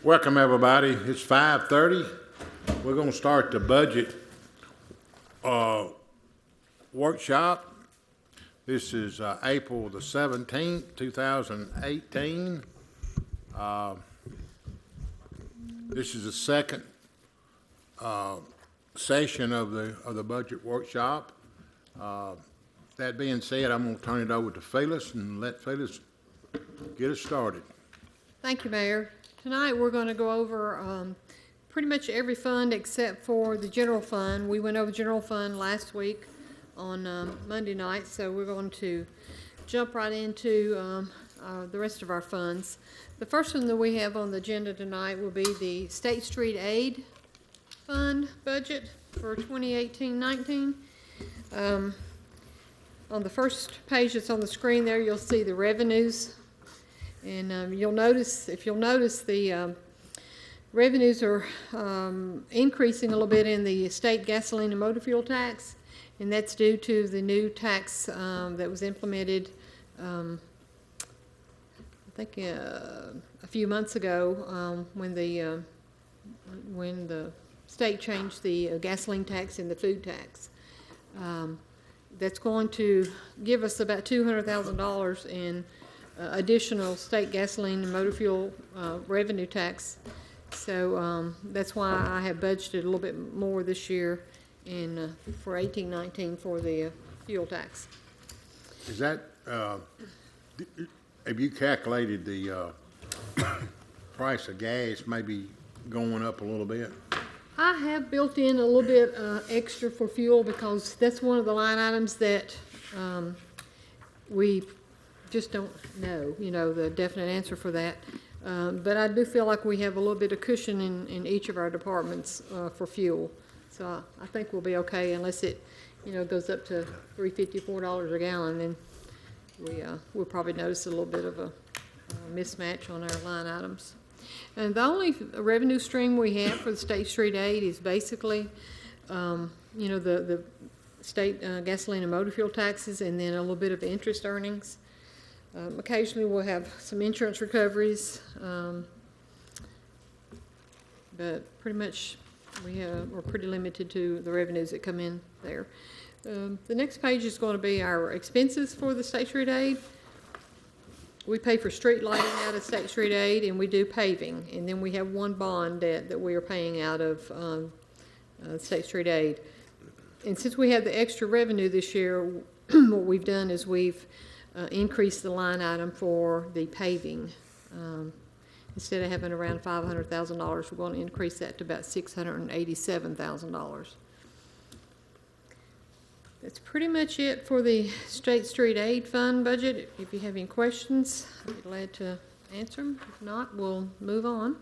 Welcome, everybody. It's 5:30. We're going to start the budget workshop. This is April the 17th, 2018. This is the second session of the budget workshop. That being said, I'm going to turn it over to Phyllis and let Phyllis get us started. Thank you, Mayor. Tonight we're going to go over pretty much every fund except for the general fund. We went over general fund last week on Monday night, so we're going to jump right into the rest of our funds. The first one that we have on the agenda tonight will be the State Street Aid Fund budget for 2018-19. On the first page that's on the screen there, you'll see the revenues. And you'll notice, the revenues are increasing a little bit in the state gasoline and motor fuel tax, and that's due to the new tax that was implemented, I think a few months ago when the state changed the gasoline tax and the food tax. That's going to give us about $200,000 in additional state gasoline and motor fuel revenue tax. So that's why I have budgeted a little bit more this year in for 18-19 for the fuel tax. Is that, have you calculated the price of gas maybe going up a little bit? I have built in a little bit extra for fuel because that's one of the line items that we just don't know, the definite answer for that. But I do feel like we have a little bit of cushion in each of our departments for fuel. So I think we'll be okay unless it, goes up to $3.54 a gallon. Then we'll probably notice a little bit of a mismatch on our line items. And the only revenue stream we have for the State Street Aid is basically, the state gasoline and motor fuel taxes, and then a little bit of interest earnings. Occasionally we'll have some insurance recoveries, but pretty much we're pretty limited to the revenues that come in there. The next page is going to be our expenses for the State Street Aid. We pay for street lighting out of State Street Aid, and we do paving, and then we have one bond that we are paying out of State Street Aid. And since we have the extra revenue this year, what we've done is we've increase the line item for the paving. Instead of having around $500,000, we're going to increase that to about $687,000. That's pretty much it for the State Street Aid Fund budget. If you have any questions, I'd be glad to answer them. If not, we'll move on.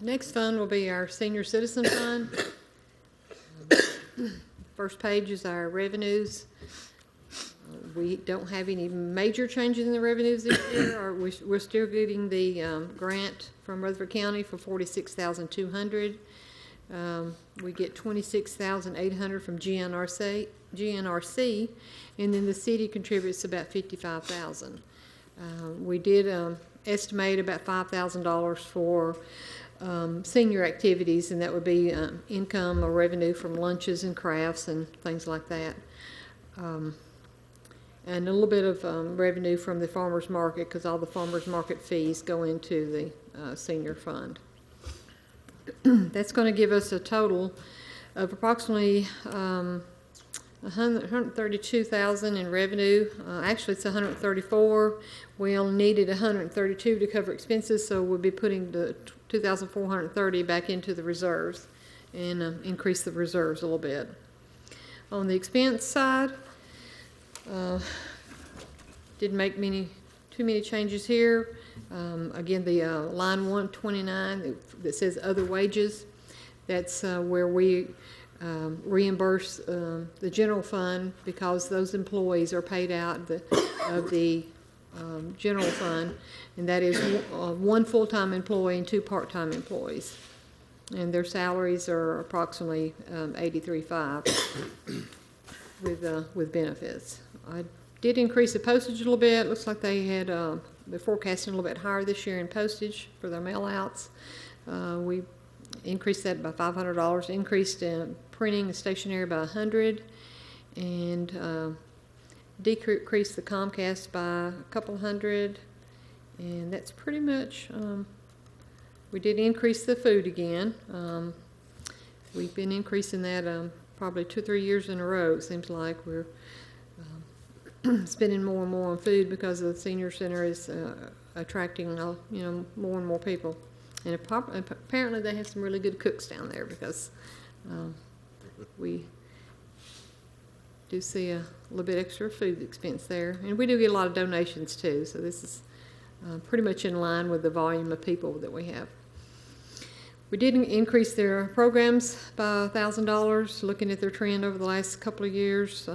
The next fund will be our Senior Citizen Fund. First page is our revenues. We don't have any major changes in the revenues this year. We're still getting the grant from Rutherford County for $46,200. We get $26,800 from GNRC, and then the city contributes about $55,000. We did estimate about $5,000 for senior activities, and that would be income or revenue from lunches and crafts and things like that. And a little bit of revenue from the farmers market, because all the farmers market fees go into the senior fund. That's going to give us a total of approximately $132,000 in revenue. Actually, it's $134,000. We only needed $132,000 to cover expenses, so we'll be putting the $2,430 back into the reserves and increase the reserves a little bit. On the expense side, didn't make too many changes here. Again, the line 129 that says other wages, that's where we reimburse the general fund because those employees are paid out of the general fund, and that is one full-time employee and two part-time employees, and their salaries are approximately $83,500 with benefits. I did increase the postage a little bit. Looks like they had they're forecasting a little bit higher this year in postage for their mail-outs. We increased that by $500, increased printing and stationery by $100, and decreased the Comcast by a couple hundred, and that's pretty much, we did increase the food again. We've been increasing that probably 2 or 3 years in a row. It seems like we're spending more and more on food because the senior center is attracting more and more people. And apparently they have some really good cooks down there, because we do see a little bit extra food expense there. And we do get a lot of donations too, so this is pretty much in line with the volume of people that we have. We did increase their programs by $1,000, looking at their trend over the last couple of years.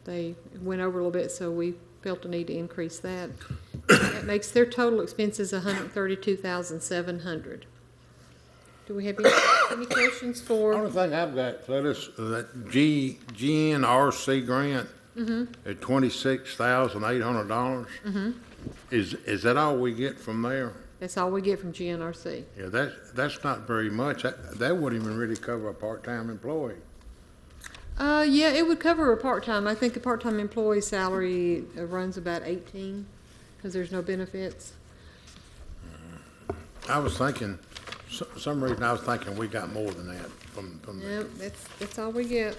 They went over a little bit, so we felt the need to increase that. That makes their total expenses $132,700. Do we have any questions for? Only thing I've got, Phyllis, that GNRC grant at $26,800. Is that all we get from there? That's all we get from GNRC. Yeah, that's not very much. That wouldn't even really cover a part-time employee. Yeah, it would cover a part-time. I think a part-time employee's salary runs about 18, because there's no benefits. I was thinking, some reason I was thinking we got more than that from Yep, that's all we get.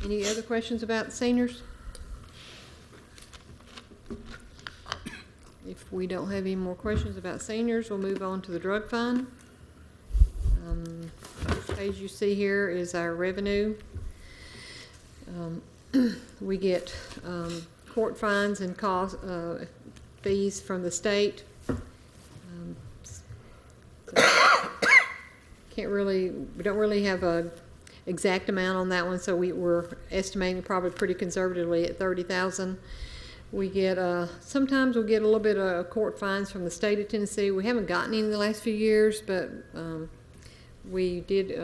Any other questions about the seniors? If we don't have any more questions about seniors, we'll move on to the drug fund. First page you see here is our revenue. We get court fines and cost fees from the state. We don't really have a exact amount on that one, so we're estimating probably pretty conservatively at $30,000. We get, sometimes we'll get a little bit of court fines from the state of Tennessee. We haven't gotten any in the last few years, but we did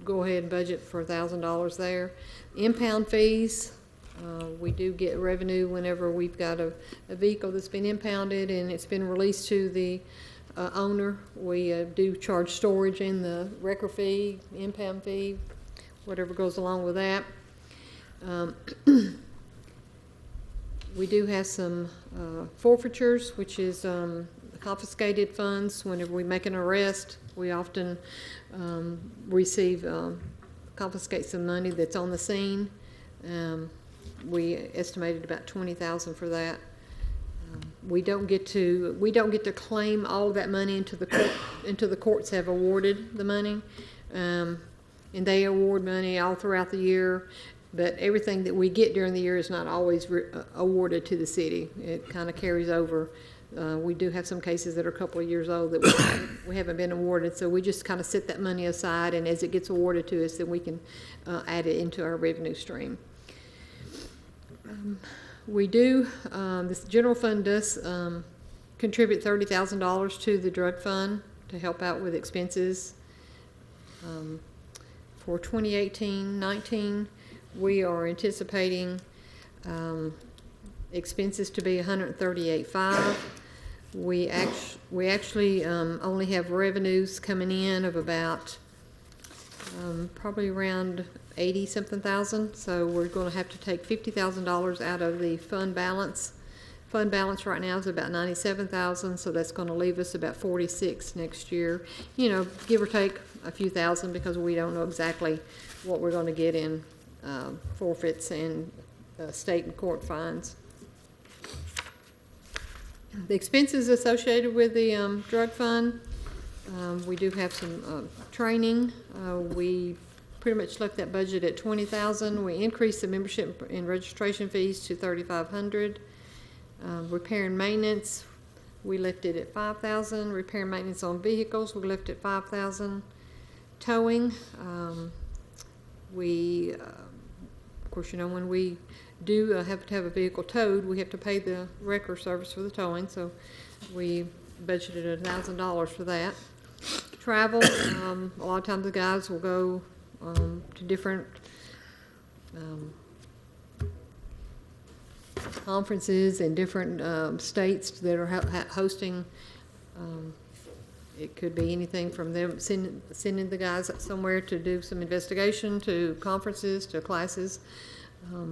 go ahead and budget for $1,000 there. Impound fees, we do get revenue whenever we've got a vehicle that's been impounded and it's been released to the owner. We do charge storage in the wrecker fee, impound fee, whatever goes along with that. We do have some forfeitures, which is confiscated funds. Whenever we make an arrest, we often confiscate some money that's on the scene. We estimated about $20,000 for that. We don't get to claim all of that money until the courts have awarded the money, and they award money all throughout the year. But everything that we get during the year is not always awarded to the city. It kind of carries over. We do have some cases that are a couple of years old that we haven't been awarded, so we just kind of set that money aside, and as it gets awarded to us, then we can add it into our revenue stream. We do, this general fund does contribute $30,000 to the drug fund to help out with expenses. For 2018-19, we are anticipating expenses to be $138,500. We actually only have revenues coming in of about probably around 80-something thousand. So we're going to have to take $50,000 out of the fund balance. Fund balance right now is about $97,000, so that's going to leave us about $46,000 next year. You know, give or take a few thousand, because we don't know exactly what we're going to get in forfeits and state and court fines. The expenses associated with the drug fund, we do have some training. We pretty much left that budget at $20,000. We increased the membership and registration fees to $3,500. Repair and maintenance, we left it at $5,000. Repair and maintenance on vehicles, we left it at $5,000. Towing, of course, you know, when we do have to have a vehicle towed, we have to pay the wrecker service for the towing, so we budgeted $1,000 for that. Travel, a lot of times the guys will go to different conferences in different states that are hosting. It could be anything from them sending the guys somewhere to do some investigation, to conferences, to classes.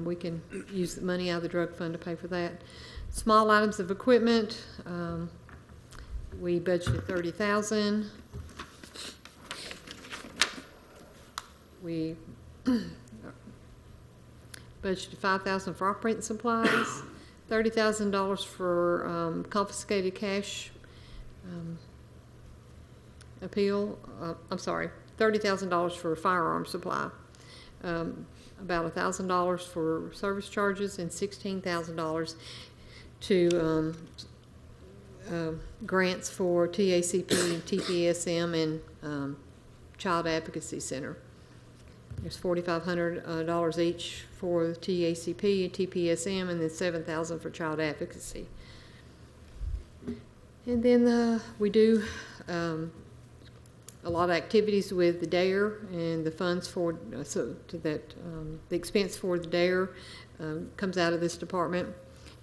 We can use the money out of the drug fund to pay for that. Small items of equipment, we budgeted $30,000. We budgeted $5,000 for operating supplies, $30,000 for confiscated cash appeal. I'm sorry, $30,000 for firearm supply, about $1,000 for service charges, and $16,000 to grants for TACP and TPSM and Child Advocacy Center. There's $4,500 each for the TACP and TPSM, and then $7,000 for Child Advocacy. And then we do a lot of activities with the DARE, and the funds for the expense for the DARE comes out of this department,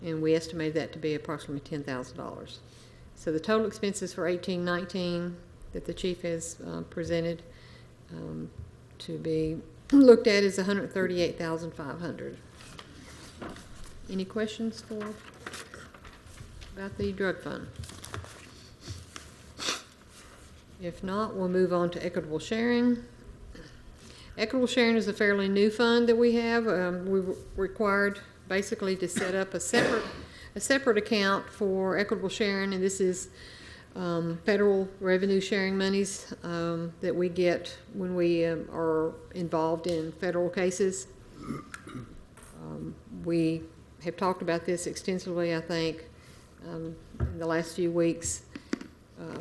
and we estimate that to be approximately $10,000. So the total expenses for 18-19 that the chief has presented to be looked at is $138,500. Any questions about the drug fund? If not, we'll move on to equitable sharing. Equitable sharing is a fairly new fund that we have. We were required basically to set up a separate account for equitable sharing, and this is federal revenue sharing monies that we get when we are involved in federal cases. We have talked about this extensively, I think, in the last few weeks.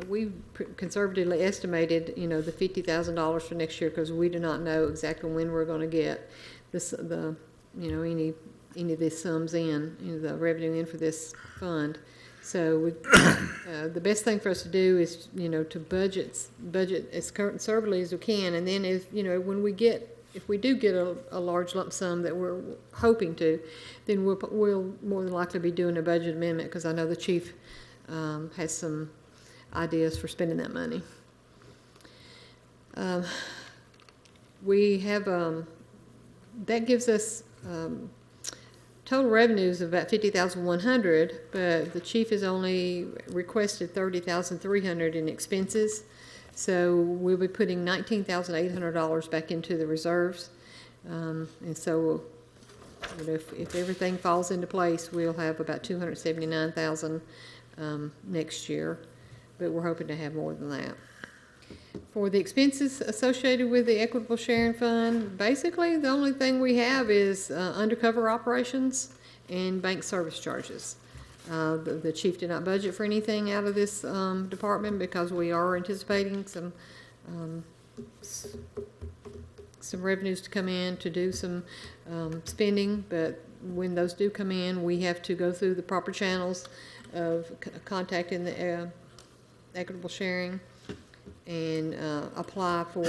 We conservatively estimated, the $50,000 for next year, because we do not know exactly when we're going to get this, any of these sums in, the revenue in for this fund. So the best thing for us to do is, to budget as conservatively as we can, and then if we do get a large lump sum that we're hoping to, then we'll more than likely be doing a budget amendment, because I know the chief has some ideas for spending that money. We have that gives us total revenues of about $50,100, but the chief has only requested $30,300 in expenses, so we'll be putting $19,800 back into the reserves, and so if everything falls into place, we'll have about $279,000 next year. But we're hoping to have more than that. For the expenses associated with the Equitable Sharing Fund, basically the only thing we have is undercover operations and bank service charges. The chief did not budget for anything out of this department, because we are anticipating some revenues to come in to do some spending, but when those do come in, we have to go through the proper channels of contacting the equitable sharing and apply for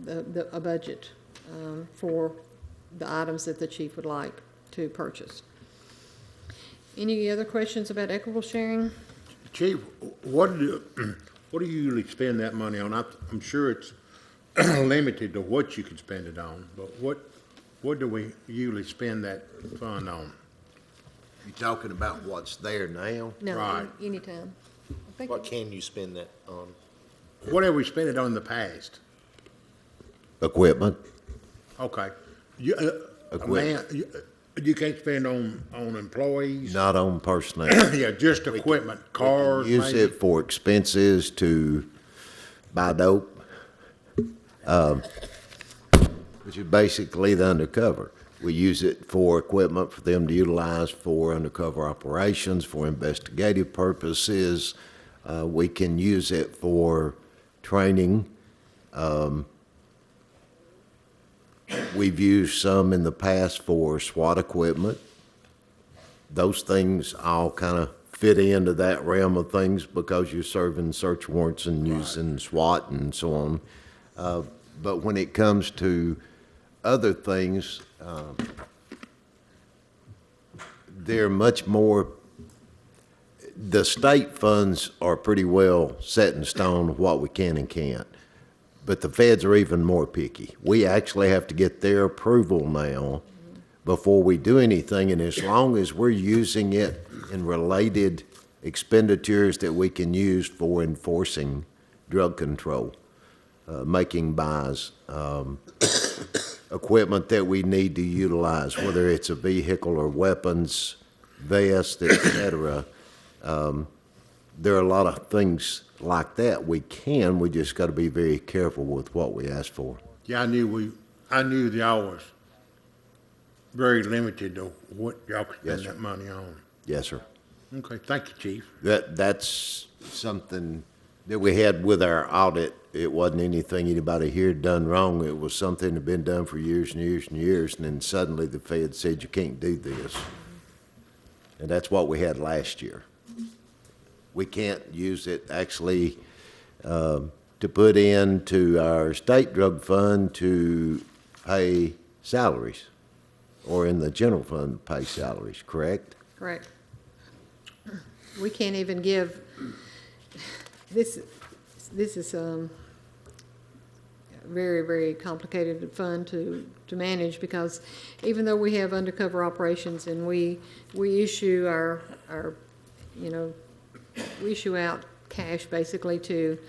a budget for the items that the chief would like to purchase. Any other questions about equitable sharing? Chief, what do you usually spend that money on? I'm sure it's limited to what you can spend it on, but what do we usually spend that fund on? You talking about what's there now? No, Right. anytime. What can you spend that on? What have we spent it on in the past? Equipment. Okay. Equipment. You can't spend on employees? Not on personnel. Yeah, just equipment, cars, Use maybe? it for expenses to buy dope, which is basically the undercover. We use it for equipment for them to utilize for undercover operations, for investigative purposes. We can use it for training. We've used some in the past for SWAT equipment. Those things all kind of fit into that realm of things because you're serving search warrants and using SWAT and so on. But when it comes to other things, they're much more, the state funds are pretty well set in stone of what we can and can't. But the feds are even more picky. We actually have to get their approval now before we do anything, and as long as we're using it in related expenditures that we can use for enforcing drug control, making buys, equipment that we need to utilize, whether it's a vehicle or weapons, vest, et cetera. There are a lot of things like that we just got to be very careful with what we ask for. Yeah, I knew the hours very limited to what y'all could spend Yes, sir. that money on. Yes, sir. Okay, thank you, Chief. That's something that we had with our audit. It wasn't anything anybody here had done wrong. It was something that had been done for years and years and years, and then suddenly the Fed said, you can't do this. And that's what we had last year. We can't use it actually to put into our state drug fund to pay salaries, or in the general fund to pay salaries, correct? Correct. We can't even give, this is very, very complicated fund to manage, because even though we have undercover operations and we issue our we issue out cash basically to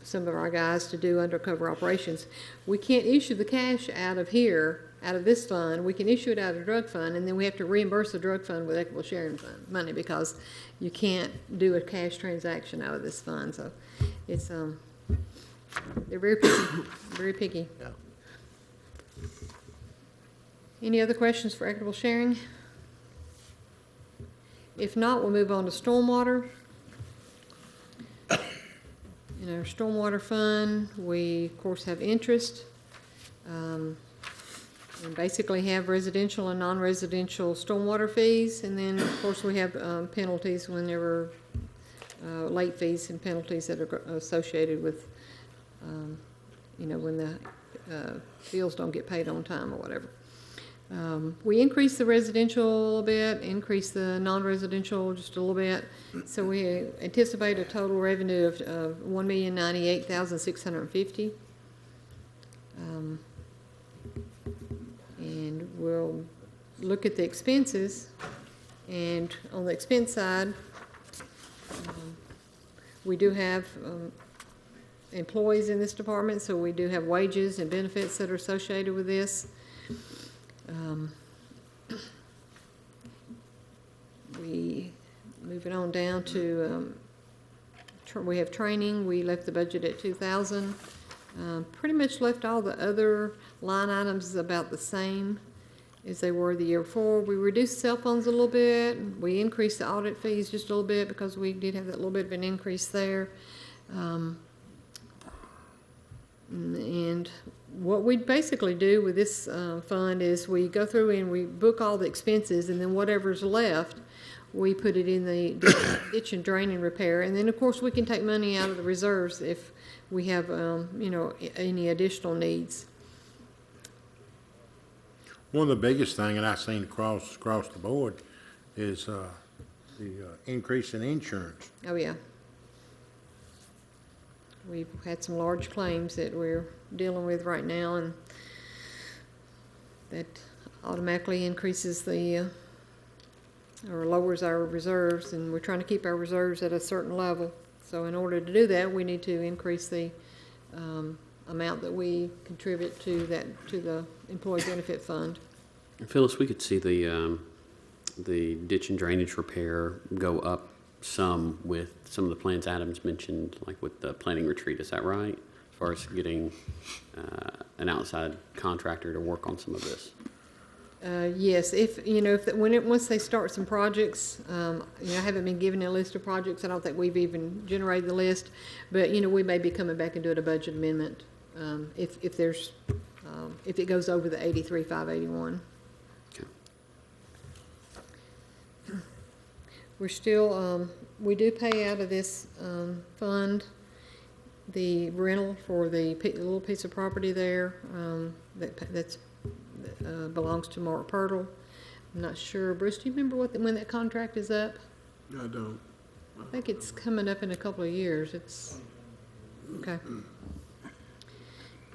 some of our guys to do undercover operations, we can't issue the cash out of here, out of this fund. We can issue it out of the drug fund, and then we have to reimburse the drug fund with equitable sharing fund money, because you can't do a cash transaction out of this fund. So it's they're very picky, very picky. Yeah. Any other questions for equitable sharing? If not, we'll move on to stormwater. In our stormwater fund, we of course have interest. And basically have residential and non-residential stormwater fees, and then of course we have penalties whenever late fees and penalties that are associated with when the bills don't get paid on time or whatever. We increased the residential a little bit, increased the non-residential just a little bit, so we anticipate a total revenue of $1,098,650. And we'll look at the expenses, and on the expense side, we do have employees in this department, so we do have wages and benefits that are associated with this. Moving on down to, we have training. We left the budget at $2,000. Pretty much left all the other line items about the same as they were the year before. We reduced cell phones a little bit. We increased the audit fees just a little bit, because we did have that little bit of an increase there. And what we basically do with this fund is we go through and we book all the expenses, and then whatever's left, we put it in the ditch and drain and repair. And then of course we can take money out of the reserves if we have any additional needs. One of the biggest thing that I've seen across the board is the increase in insurance. Oh yeah. We've had some large claims that we're dealing with right now, and that automatically increases the or lowers our reserves, and we're trying to keep our reserves at a certain level. So in order to do that, we need to increase the amount that we contribute to the employee benefit fund. Phyllis, we could see the ditch and drainage repair go up some with some of the plans Adams mentioned, like with the planning retreat. Is that right? As far as getting an outside contractor to work on some of this. Yes, once they start some projects, I haven't been given a list of projects. I don't think we've even generated the list, but we may be coming back and doing a budget amendment if it goes over the 83,581. Okay. We're still we do pay out of this fund the rental for the little piece of property there that's belongs to Mark Pirtle. I'm not sure. Bruce, do you remember when that contract is up? I don't. I think it's coming up in a couple of years. It's, okay.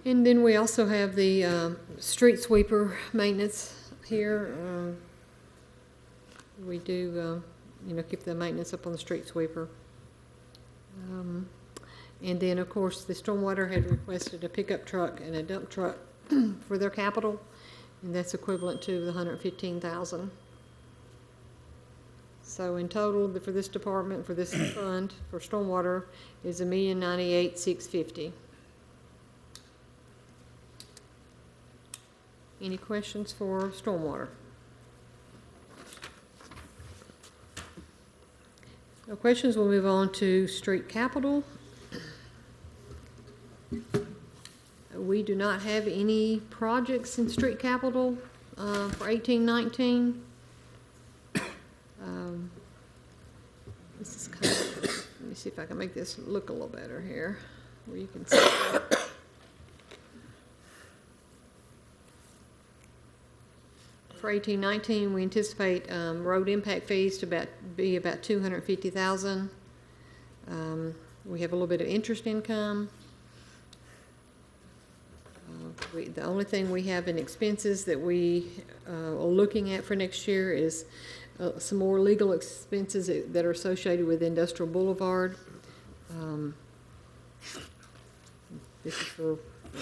And then we also have the street sweeper maintenance here. We do, keep the maintenance up on the street sweeper. And then, of course, the stormwater had requested a pickup truck and a dump truck for their capital, and that's equivalent to the $115,000. So in total, for this department, for this fund, for stormwater, is $1,098,650. Any questions for stormwater? No questions, we'll move on to street capital. We do not have any projects in street capital for 18-19. This is kind of, let me see if I can make this look a little better here, where you can see. For 18-19, we anticipate road impact fees to be about $250,000. We have a little bit of interest income. The only thing we have in expenses that we are looking at for next year is some more legal expenses that are associated with Industrial Boulevard. This is for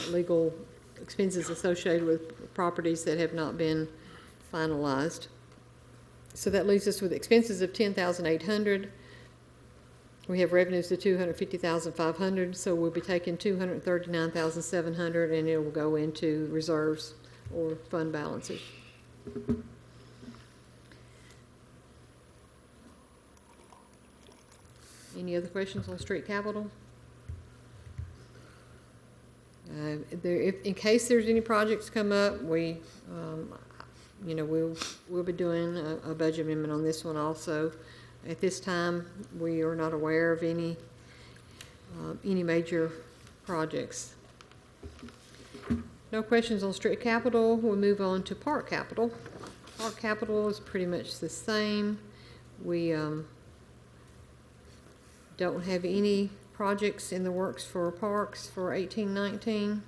legal expenses associated with properties that have not been finalized. So that leaves us with expenses of $10,800. We have revenues of $250,500, so we'll be taking $239,700, and it will go into reserves or fund balances. Any other questions on street capital? In case there's any projects come up, we'll be doing a budget amendment on this one also. At this time, we are not aware of any major projects. No questions on street capital. We'll move on to park capital. Park capital is pretty much the same. We don't have any projects in the works for parks for 18-19.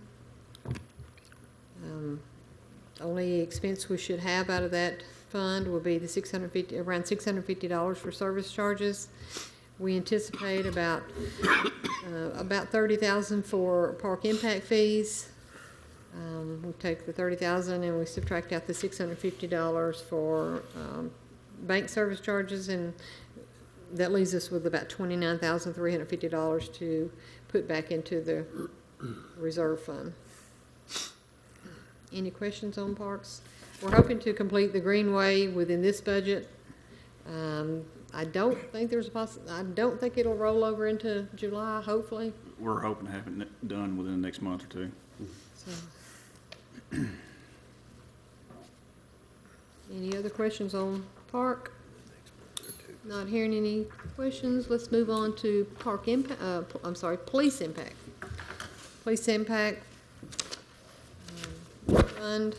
Only expense we should have out of that fund will be the around $650 for service charges. We anticipate about $30,000 for park impact fees. We take the $30,000 and we subtract out the $650 for bank service charges, and that leaves us with about $29,350 to put back into the reserve fund. Any questions on parks? We're hoping to complete the Greenway within this budget. I don't think I don't think it'll roll over into July, hopefully. We're hoping to have it done within the next month or two. So. Any other questions on park? Not hearing any questions. Let's move on to police impact. Police impact fund.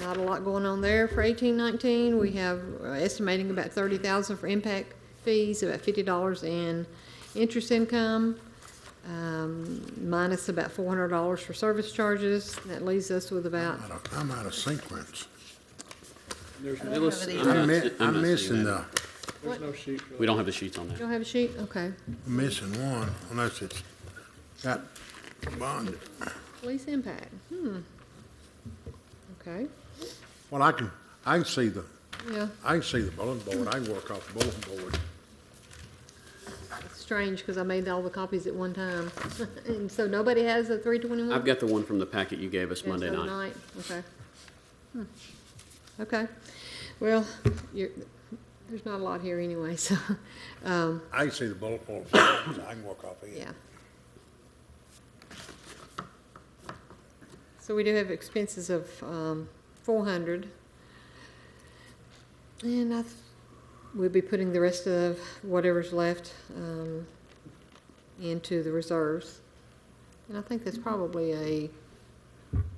Not a lot going on there for 18-19. We have estimating about $30,000 for impact fees, about $50 in interest income, minus about $400 for service charges. That leaves us with about. I'm out of sequence. I'm missing the, There's no sheet. We don't have the sheets on You that. don't have a sheet? Okay. I'm missing one, unless it's got bonded. Police impact. Okay. Well, I can see the Yeah. bulletin board. I can work off the bulletin board. It's strange because I made all the copies at one time. And so nobody has a 321? I've got the one from the packet you gave us That's Monday the night. Okay. Okay. Well, there's not a lot here anyway, so, I can see the bulletin board, so I can work off of it. yeah. So we do have expenses of $400. And we'll be putting the rest of whatever's left into the reserves. And I think that's probably a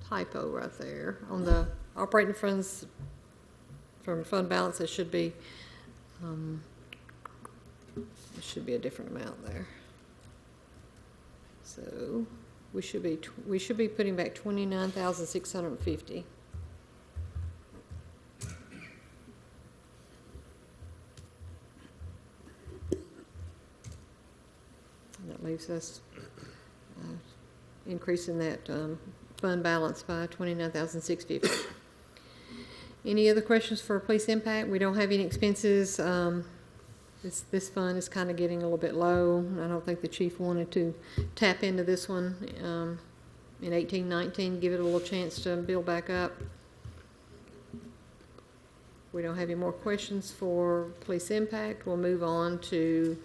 typo right there. On the operating funds from fund balance, it should be a different amount there. So we should be putting back 29,650. That leaves us increasing that fund balance by 29,650. Any other questions for police impact? We don't have any expenses. This fund is kind of getting a little bit low. I don't think the chief wanted to tap into this one in 18-19, give it a little chance to build back up. We don't have any more questions for police impact. We'll move on to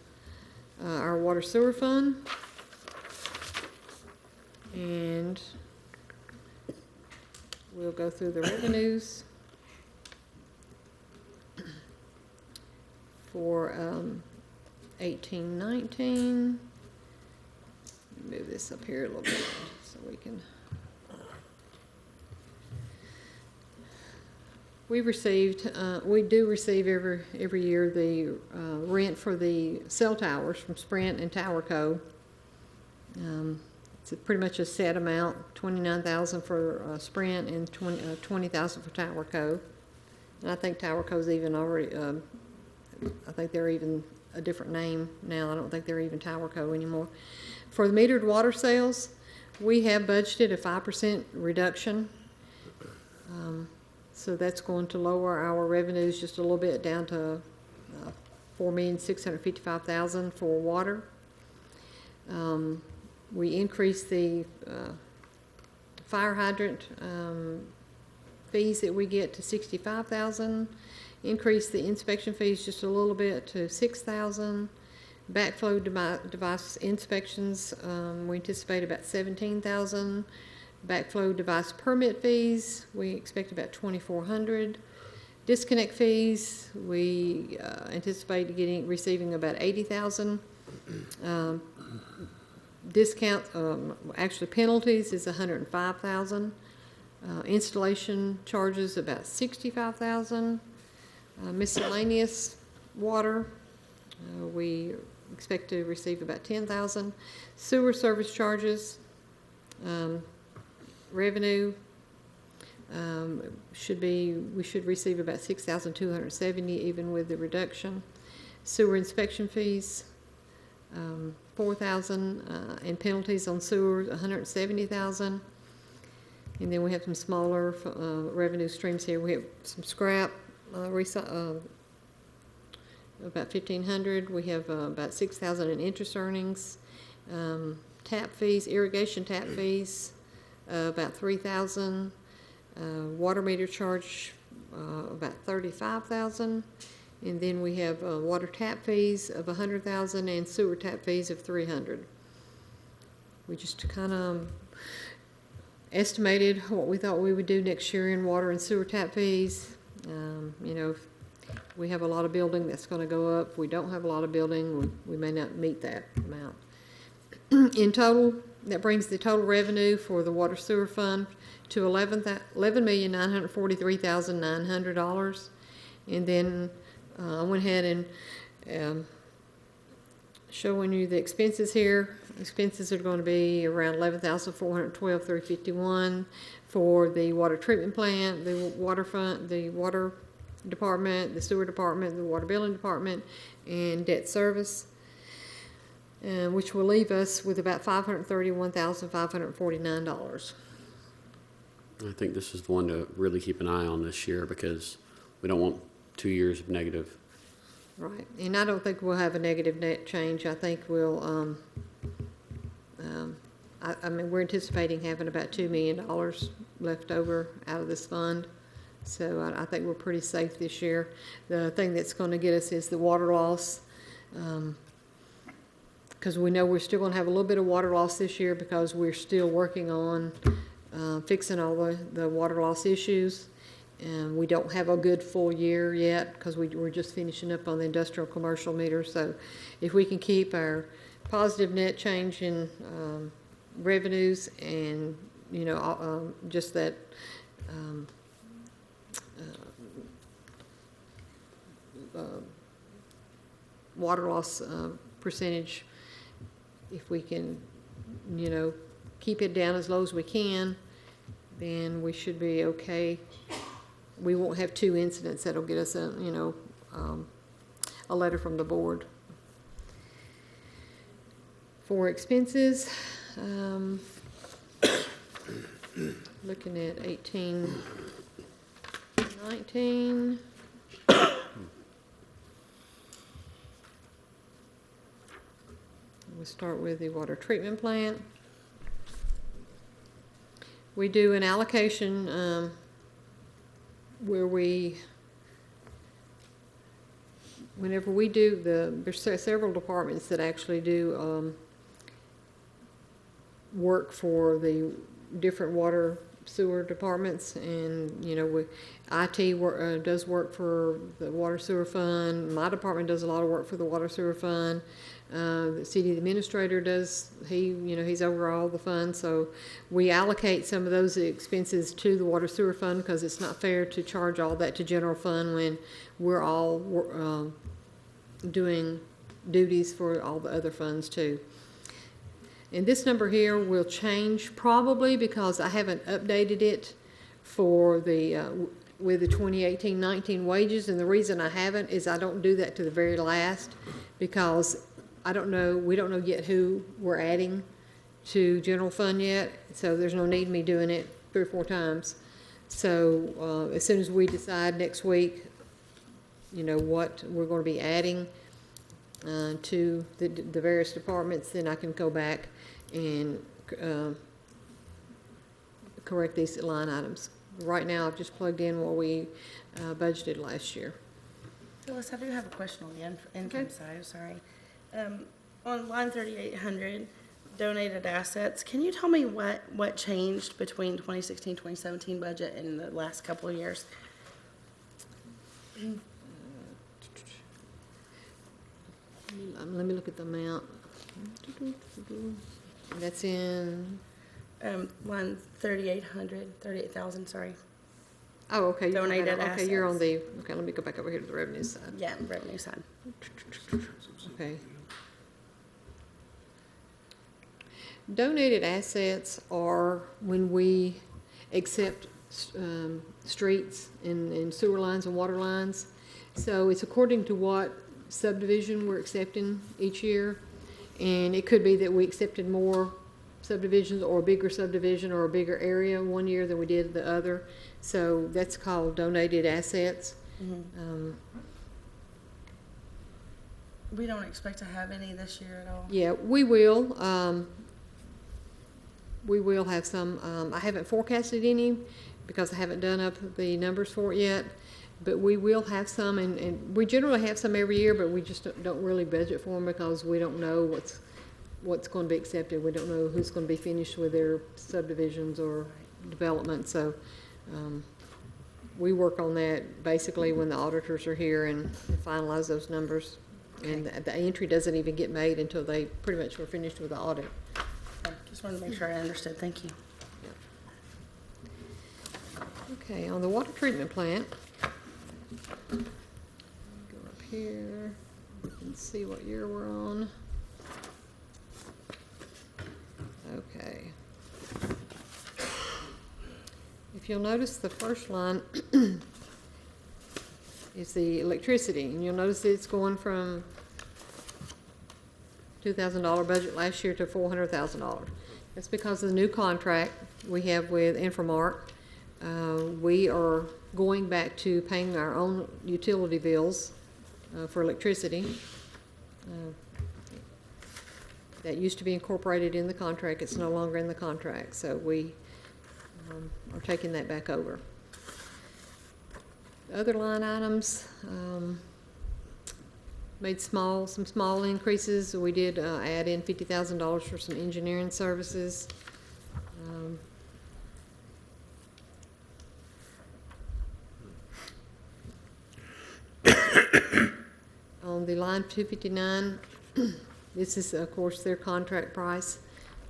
our water sewer fund. And we'll go through the revenues for 18-19. Move this up here a little bit so we can. We do receive every year the rent for the cell towers from Sprint and TowerCo. It's pretty much a set amount, $29,000 for Sprint and $20,000 for TowerCo. And I think TowerCo's even already. I think they're even a different name now. I don't think they're even TowerCo anymore. For the metered water sales, we have budgeted a 5% reduction. So that's going to lower our revenues just a little bit down to $4,655,000 for water. We increased the fire hydrant fees that we get to $65,000. Increased the inspection fees just a little bit to $6,000. Backflow device inspections, we anticipate about $17,000. Backflow device permit fees, we expect about $2,400. Disconnect fees, we anticipate receiving about $80,000. Discount, actually penalties is $105,000. Installation charges about $65,000. Miscellaneous water, we expect to receive about $10,000. Sewer service charges, revenue we should receive about $6,270 even with the reduction. Sewer inspection fees, $4,000, and penalties on sewers, $170,000. And then we have some smaller revenue streams here. We have some scrap, about $1,500. We have about $6,000 in interest earnings. Tap fees, irrigation tap fees, about $3,000. Water meter charge, about $35,000. And then we have water tap fees of $100,000 and sewer tap fees of $300,000. We just kind of estimated what we thought we would do next year in water and sewer tap fees. You know, if we have a lot of building, that's going to go up. If we don't have a lot of building, we may not meet that amount. In total, that brings the total revenue for the water sewer fund to $11,943,900. And then I went ahead and showing you the expenses here. Expenses are going to be around $11,412,351 for the water treatment plant, the waterfront, the water department, the sewer department, the water billing department, and debt service, which will leave us with about $531,549. I think this is the one to really keep an eye on this year because we don't want 2 years of negative. Right, and I don't think we'll have a negative net change. I think we'll, I mean, we're anticipating having about $2 million left over out of this fund. So I think we're pretty safe this year. The thing that's going to get us is the water loss, because we know we're still going to have a little bit of water loss this year because we're still working on fixing all the water loss issues. And we don't have a good full year yet because we're just finishing up on the industrial commercial meter. So if we can keep our positive net change in revenues and, you know, just that water loss percentage, if we can, you know, keep it down as low as we can, then we should be okay. We won't have 2 incidents that'll get us a, you know, a letter from the board. For expenses, looking at 18, 19. We'll start with the water treatment plant. We do an allocation where whenever we do there's several departments that actually do work for the different water sewer departments, and you know, IT does work for the water sewer fund. My department does a lot of work for the water sewer fund. The city administrator does, he's over all the funds, so we allocate some of those expenses to the water sewer fund because it's not fair to charge all that to general fund when we're all doing duties for all the other funds too. And this number here will change probably because I haven't updated it for with the 2018-19 wages, and the reason I haven't is I don't do that to the very last because we don't know yet who we're adding to general fund yet, so there's no need in me doing it 3 or 4 times. So as soon as we decide next week, you know, what we're going to be adding to the various departments, then I can go back and correct these line items. Right now, I've just plugged in what we budgeted last year. Phyllis, I do have a question on the income side, sorry. On line 3800, donated assets, can you tell me what changed between 2016, 2017 budget and the last couple of years? Let me look at the amount. That's in... line 38,000, sorry. Oh, okay. Donated okay, you're on assets. okay, let me go back over here to the revenue side. Yeah, revenue side. Okay. Donated assets are when we accept streets and sewer lines and water lines. So it's according to what subdivision we're accepting each year. And it could be that we accepted more subdivisions or a bigger subdivision or a bigger area one year than we did the other. So that's called donated assets. Mm-hmm. We don't expect to have any this year at all. Yeah, we will. We will have some. I haven't forecasted any because I haven't done up the numbers for it yet. But we will have some, and we generally have some every year, but we just don't really budget for them because we don't know what's going to be accepted. We don't know who's going to be finished with their subdivisions or development. So we work on that basically when the auditors are here and finalize those numbers. Okay. And the entry doesn't even get made until they pretty much were finished with the audit. Okay. Just wanted to make sure I understood. Thank you. Okay, on the water treatment plant, go up here and see what year we're on. Okay. If you'll notice, the first line is the electricity, and you'll notice it's going from $2,000 budget last year to $400,000. That's because of the new contract we have with Inframark. We are going back to paying our own utility bills for electricity. That used to be incorporated in the contract. It's no longer in the contract, so we are taking that back over. Other line items made some small increases. We did add in $50,000 for some engineering services. On the line 259, this is, of course, their contract price,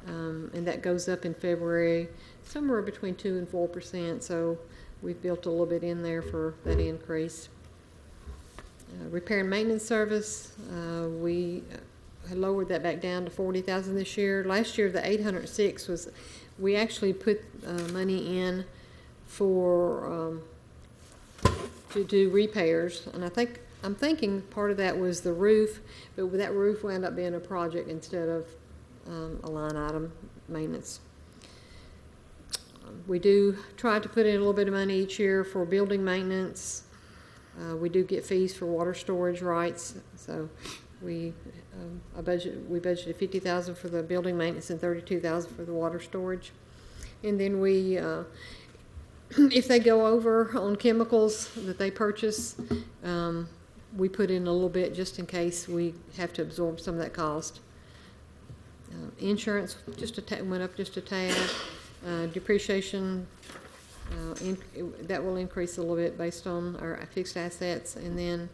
and that goes up in February, somewhere between 2% and 4%, so we've built a little bit in there for that increase. Repair and maintenance service, we had lowered that back down to 40,000 this year. Last year, the 806 was, we actually put money in for, to do repairs, and I'm thinking part of that was the roof, but that roof wound up being a project instead of a line item maintenance. We do try to put in a little bit of money each year for building maintenance. We do get fees for water storage rights, so we budgeted 50,000 for the building maintenance and 32,000 for the water storage. And then we, if they go over on chemicals that they purchase, we put in a little bit just in case we have to absorb some of that cost. Insurance went up just a tad. Depreciation, that will increase a little bit based on our fixed assets, and then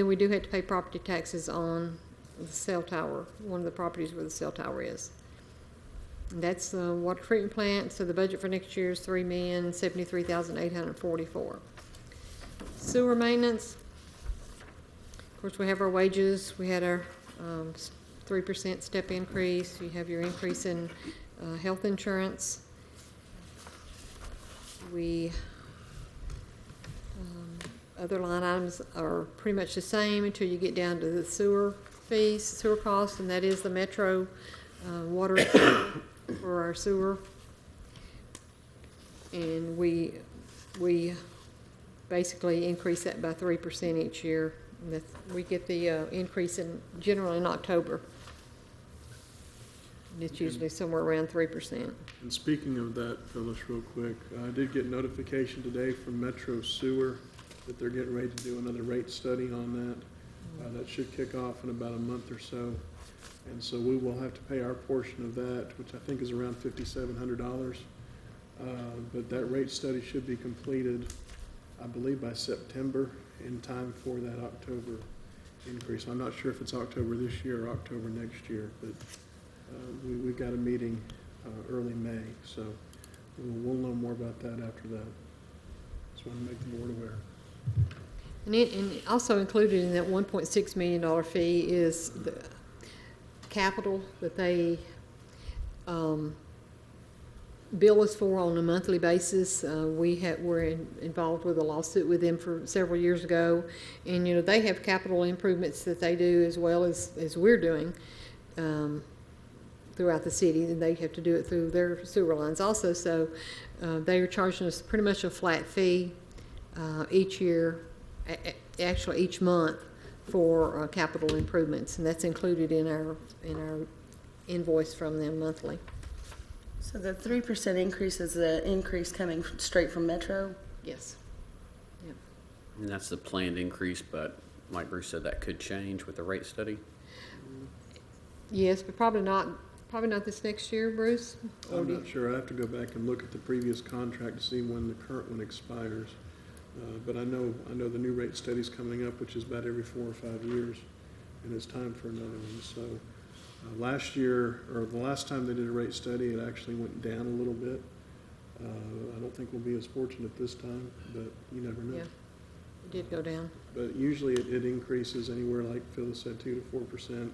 we do have to pay property taxes on the cell tower, one of the properties where the cell tower is. And that's the water treatment plant, so the budget for next year is $3,073,844. Sewer maintenance, of course, we have our wages. We had our 3% step increase. You have your increase in health insurance. We other line items are pretty much the same until you get down to the sewer fees, sewer costs, and that is the metro water for our sewer. And we basically increase that by 3% each year. And we get the increase generally in October. And it's usually somewhere around 3%. And speaking of that, Phyllis, real quick, I did get notification today from Metro Sewer that they're getting ready to do another rate study on that. That should kick off in about a month or so. And so we will have to pay our portion of that, which I think is around $5,700. But that rate study should be completed, I believe, by September, in time for that October increase. I'm not sure if it's October this year or October next year, but we've got a meeting early May, so we'll know more about that after that. Just want to make the board aware. And also included in that $1.6 million fee is the capital that they bill us for on a monthly basis. We're involved with a lawsuit with them for several years ago, and they have capital improvements that they do as well as we're doing throughout the city, and they have to do it through their sewer lines also. So they are charging us pretty much a flat fee each year, actually each month, for capital improvements, and that's included in our invoice from them monthly. So the 3% increase is the increase coming straight from Metro? Yes. Yep. And that's the planned increase, but like Bruce said, that could change with the rate study. Yes, but probably not this next year, Bruce? I'm not sure. I have to go back and look at the previous contract to see when the current one expires. But I know the new rate study's coming up, which is about every 4 or 5 years, and it's time for another one. So last year, or the last time they did a rate study, it actually went down a little bit. I don't think we'll be as fortunate this time, but you never know. Yeah, it did go down. But usually it increases anywhere, like Phyllis said, 2 to 4%.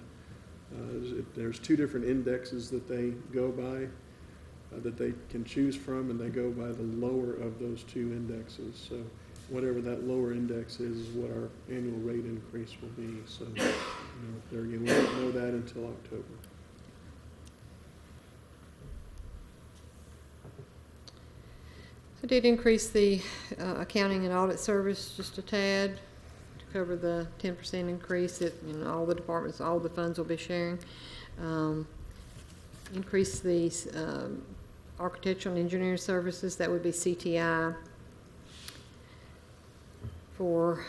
There's 2 different indexes that they go by, that they can choose from, and they go by the lower of those 2 indexes. So whatever that lower index is what our annual rate increase will be. So, there again, we won't know that until October. I did increase the accounting and audit service just a tad to cover the 10% increase that all the departments, all the funds will be sharing. Increase the architectural and engineering services, that would be CTI. For,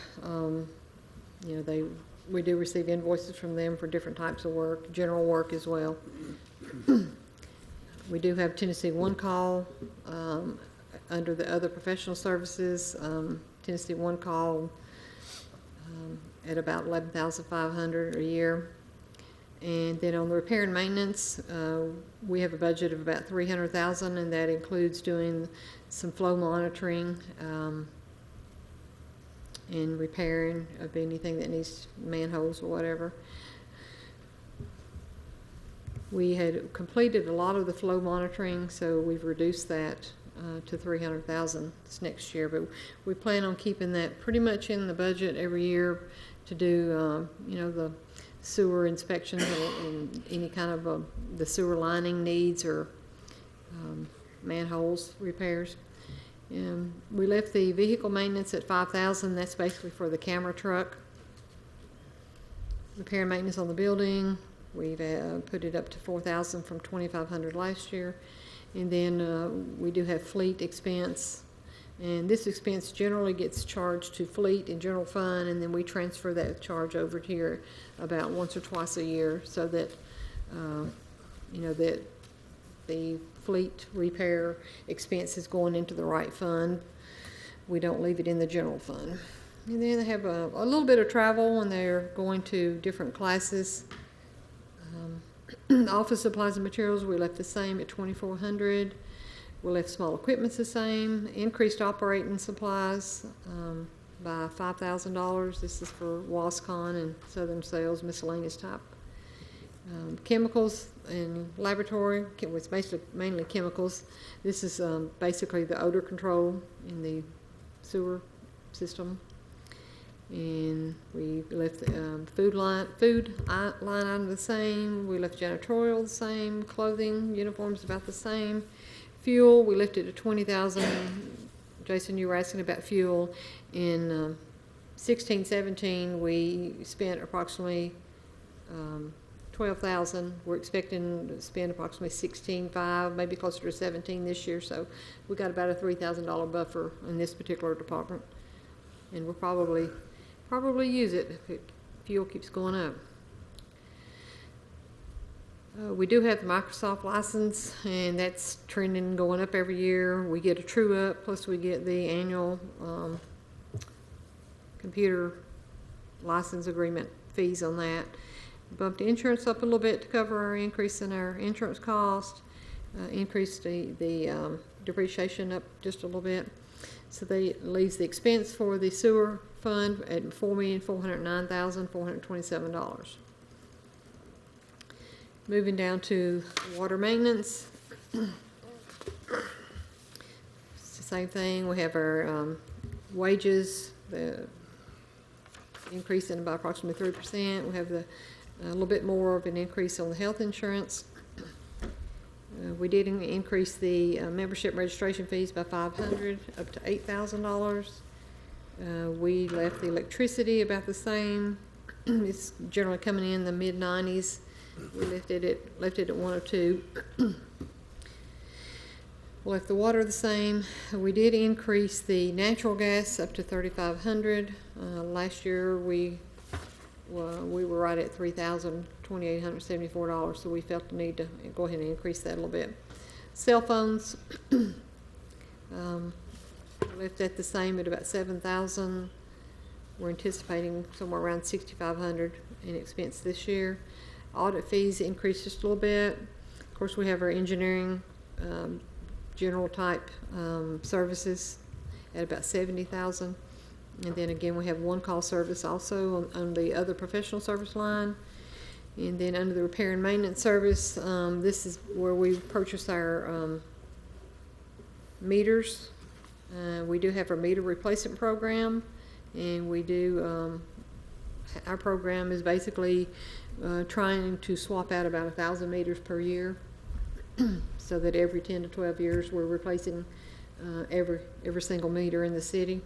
we do receive invoices from them for different types of work, general work as well. We do have Tennessee One Call under the other professional services. Tennessee One Call at about $11,500 a year. And then on the repair and maintenance, we have a budget of about $300,000, and that includes doing some flow monitoring, and repairing of anything that needs manholes or whatever. We had completed a lot of the flow monitoring, so we've reduced that to $300,000 this next year. But we plan on keeping that pretty much in the budget every year to do, you know, the sewer inspections and any kind of the sewer lining needs or manholes repairs. We left the vehicle maintenance at $5,000. That's basically for the camera truck. Repair and maintenance on the building, we've put it up to $4,000 from $2,500 last year. And then we do have fleet expense. And this expense generally gets charged to fleet and general fund, and then we transfer that charge over here about once or twice a year so that, you know, that the fleet repair expense is going into the right fund. We don't leave it in the general fund. And then they have a little bit of travel when they're going to different classes. Office supplies and materials, we left the same at $2,400. We left small equipments the same. Increased operating supplies by $5,000. This is for Wascon and Southern Sales, miscellaneous type. Chemicals and laboratory, it's basically mainly chemicals. This is basically the odor control in the sewer system. And we left the food line item the same. We left janitorial the same. Clothing, uniforms about the same. Fuel, we left it to $20,000. Jason, you were asking about fuel. In 16-17, we spent approximately $12,000. We're expecting to spend approximately $16,500, maybe closer to $17,000 this year. So we got about a $3,000 buffer in this particular department, and we'll probably use it if fuel keeps going up. We do have the Microsoft license, and that's trending, going up every year. We get a true up, plus we get the annual computer license agreement fees on that. Bumped the insurance up a little bit to cover our increase in our insurance cost. Increased the depreciation up just a little bit. So that leaves the expense for the sewer fund at $4,409,427. Moving down to water maintenance. It's the same thing. We have our wages, the increase in by approximately 3%. We have a little bit more of an increase on the health insurance. We did increase the membership registration fees by $500 up to $8,000. We left the electricity about the same. It's generally coming in the mid-90s. We left it at 102. We left the water the same. We did increase the natural gas up to $3,500. Last year we were right at $2,874, so we felt the need to go ahead and increase that a little bit. Cell phones, left at the same at about $7,000. We're anticipating somewhere around $6,500 in expense this year. Audit fees increased just a little bit. Of course, we have our engineering general type services at about $70,000. And then again, we have one call service also on the other professional service line. And then under the repair and maintenance service, this is where we purchase our meters. We do have our meter replacement program, and we do, our program is basically trying to swap out about 1,000 meters per year, so that every 10 to 12 years we're replacing every single meter in the city.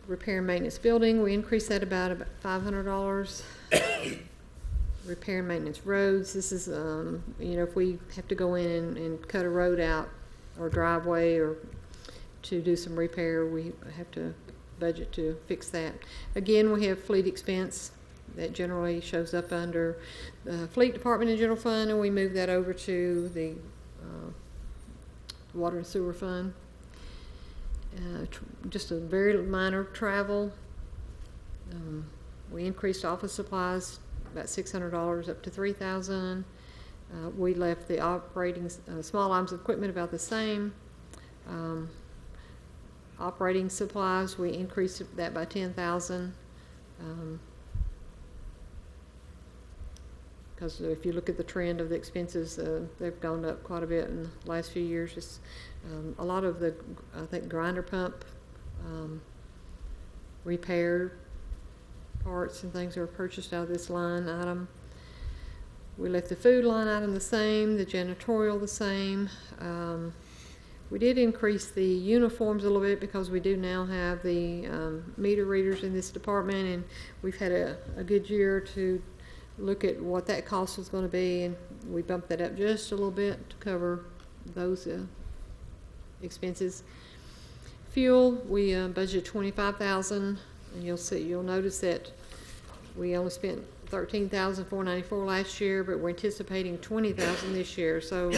Repair and maintenance building, we increased that about $500. Repair and maintenance roads, this is, you know, if we have to go in and cut a road out or driveway or to do some repair, we have to budget to fix that. Again, we have fleet expense that generally shows up under the fleet department and general fund, and we move that over to the water and sewer fund. Just a very minor travel. We increased office supplies about $600 up to $3,000. We left the operating small items of equipment about the same. Operating supplies, we increased that by 10,000. Because if you look at the trend of the expenses, they've gone up quite a bit in the last few years. It's, a lot of the, I think, grinder pump repair parts and things are purchased out of this line item. We left the food line item the same, the janitorial the same. We did increase the uniforms a little bit because we do now have the meter readers in this department, and we've had a good year to look at what that cost was going to be, and we bumped that up just a little bit to cover those expenses. Fuel, we budgeted 25,000, and you'll notice that we only spent 13,494 last year, but we're anticipating 20,000 this year. So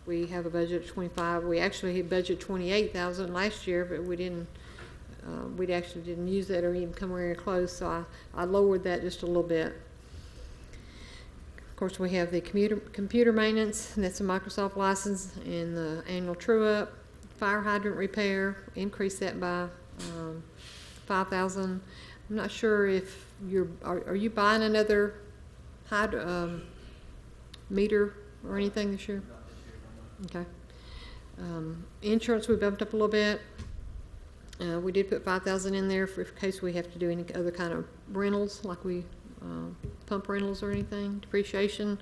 we have a budget of 25. We actually had budgeted 28,000 last year, but we didn't. We actually didn't use that or even come very close, so I lowered that just a little bit. Of course, we have the computer maintenance, and that's a Microsoft license, and the annual true-up. Fire hydrant repair, increased that by 5,000. I'm not sure if are you buying another meter or anything this year? Okay. Insurance we bumped up a little bit. We did put 5,000 in there for in case we have to do any other kind of rentals, like we pump rentals or anything. Depreciation